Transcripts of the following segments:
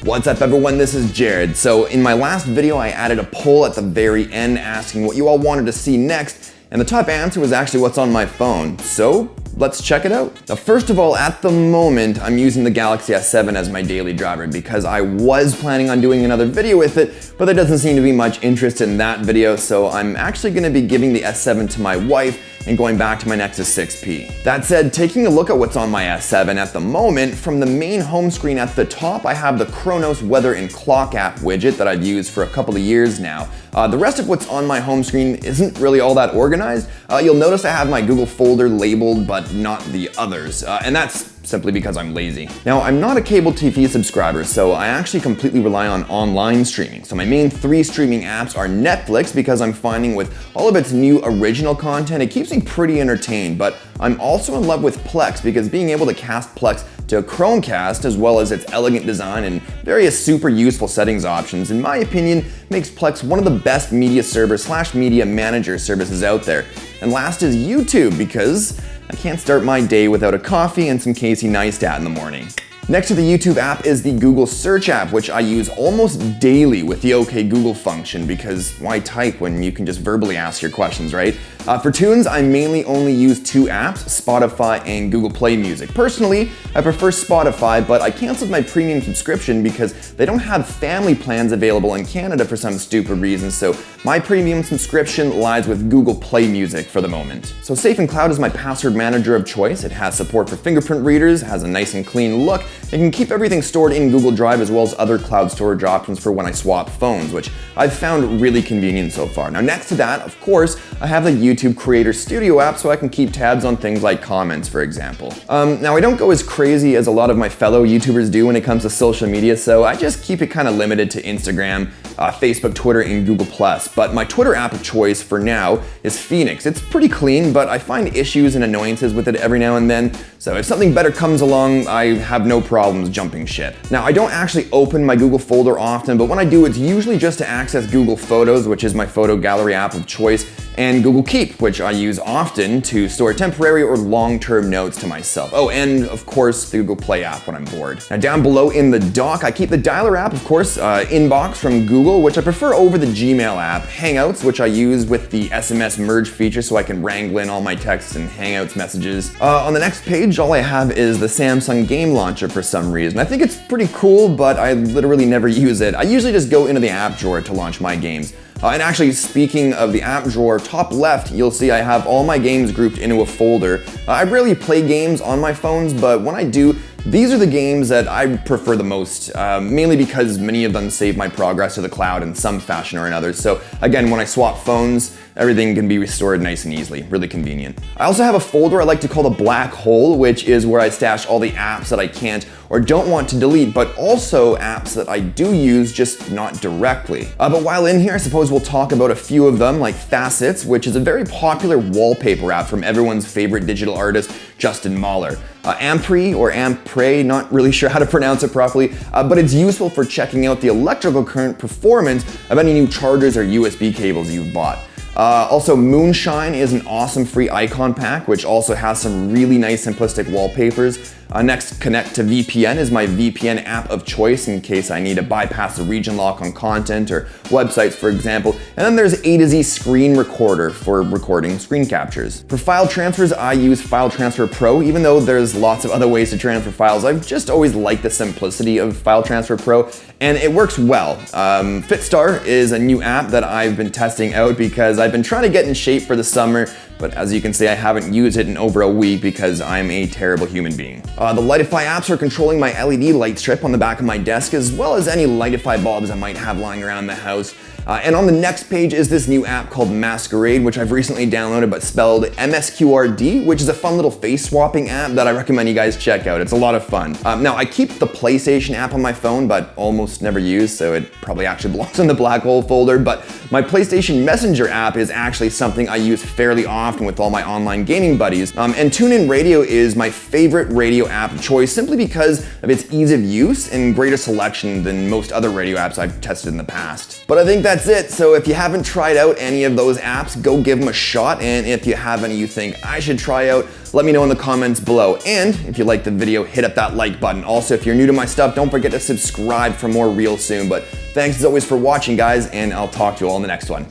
What's up everyone, this is Jared. So in my last video I added a poll at the very end asking what you all wanted to see next, and the top answer was actually what's on my phone. So let's check it out. Now first of all, at the moment I'm using the Galaxy S7 as my daily driver because I was planning on doing another video with it, but there doesn't seem to be much interest in that video, so I'm actually going to be giving the S7 to my wife and going back to my Nexus 6P. That said, taking a look at what's on my S7 at the moment, from the main home screen at the top, I have the Chronos Weather and Clock app widget that I've used for a couple of years now. The rest of what's on my home screen isn't really all that organized. You'll notice I have my Google folder labeled, but not the others, and that's simply because I'm lazy. Now, I'm not a cable TV subscriber, so I actually completely rely on online streaming. So my main 3 streaming apps are Netflix, because I'm finding with all of its new original content, it keeps me pretty entertained, but I'm also in love with Plex, because being able to cast Plex to a Chromecast, as well as its elegant design and various super useful settings options, in my opinion, makes Plex one of the best media server / media manager services out there. And last is YouTube, because I can't start my day without a coffee and some Casey Neistat in the morning. Next to the YouTube app is the Google Search app, which I use almost daily with the OK Google function, because why type when you can just verbally ask your questions, right? For tunes, I mainly only use 2 apps, Spotify and Google Play Music. Personally, I prefer Spotify, but I canceled my premium subscription because they don't have family plans available in Canada for some stupid reason, so my premium subscription lies with Google Play Music for the moment. So Safe and Cloud is my password manager of choice. It has support for fingerprint readers, has a nice and clean look, and can keep everything stored in Google Drive as well as other cloud storage options for when I swap phones, which I've found really convenient so far. Now next to that, of course, I have the YouTube Creator Studio app so I can keep tabs on things like comments, for example. Now I don't go as crazy as a lot of my fellow YouTubers do when it comes to social media, so I just keep it kind of limited to Instagram, Facebook, Twitter, and Google+. But my Twitter app of choice for now is Phoenix. It's pretty clean, but I find issues and annoyances with it every now and then, so if something better comes along, I have no problems jumping ship. Now, I don't actually open my Google folder often, but when I do, it's usually just to access Google Photos, which is my photo gallery app of choice, and Google Keep, which I use often to store temporary or long-term notes to myself. Oh, and of course, the Google Play app when I'm bored. Now, down below in the dock, I keep the Dialer app, of course, Inbox from Google, which I prefer over the Gmail app, Hangouts, which I use with the SMS merge feature so I can wrangle in all my texts and Hangouts messages. On the next page, all I have is the Samsung Game Launcher for some reason. I think it's pretty cool, but I literally never use it. I usually just go into the app drawer to launch my games. And actually, speaking of the app drawer, top left, you'll see I have all my games grouped into a folder. I rarely play games on my phones, but when I do, these are the games that I prefer the most, mainly because many of them save my progress to the cloud in some fashion or another. So again, when I swap phones, everything can be restored nice and easily, really convenient. I also have a folder I like to call the black hole, which is where I stash all the apps that I can't or don't want to delete, but also apps that I do use, just not directly. But while in here, I suppose we'll talk about a few of them, like Facets, which is a very popular wallpaper app from everyone's favorite digital artist, Justin Mahler. Ampre, or Ampre, not really sure how to pronounce it properly, but it's useful for checking out the electrical current performance of any new chargers or USB cables you've bought. Also, Moonshine is an awesome free icon pack, which also has some really nice simplistic wallpapers. Next, Connect to VPN is my VPN app of choice in case I need to bypass the region lock on content or websites, for example. And then there's A to Z Screen Recorder for recording screen captures. For file transfers, I use File Transfer Pro. Even though there's lots of other ways to transfer files, I've just always liked the simplicity of File Transfer Pro, and it works well. Fitstar is a new app that I've been testing out because I've been trying to get in shape for the summer, but as you can see, I haven't used it in over a week because I'm a terrible human being. The Lightify apps are controlling my LED light strip on the back of my desk, as well as any Lightify bulbs I might have lying around the house. And on the next page is this new app called Masquerade, which I've recently downloaded, but spelled MSQRD, which is a fun little face swapping app that I recommend you guys check out. It's a lot of fun. Now, I keep the PlayStation app on my phone, but almost never use, so it probably actually belongs in the black hole folder, but my PlayStation Messenger app is actually something I use fairly often with all my online gaming buddies. And TuneIn Radio is my favorite radio app of choice simply because of its ease of use and greater selection than most other radio apps I've tested in the past. But I think that's that's it. So if you haven't tried out any of those apps, go give them a shot. And if you have any you think I should try out, let me know in the comments below. And if you liked the video, hit up that like button. Also, if you're new to my stuff, don't forget to subscribe for more real soon. But thanks as always for watching, guys, and I'll talk to you all in the next one.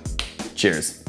Cheers.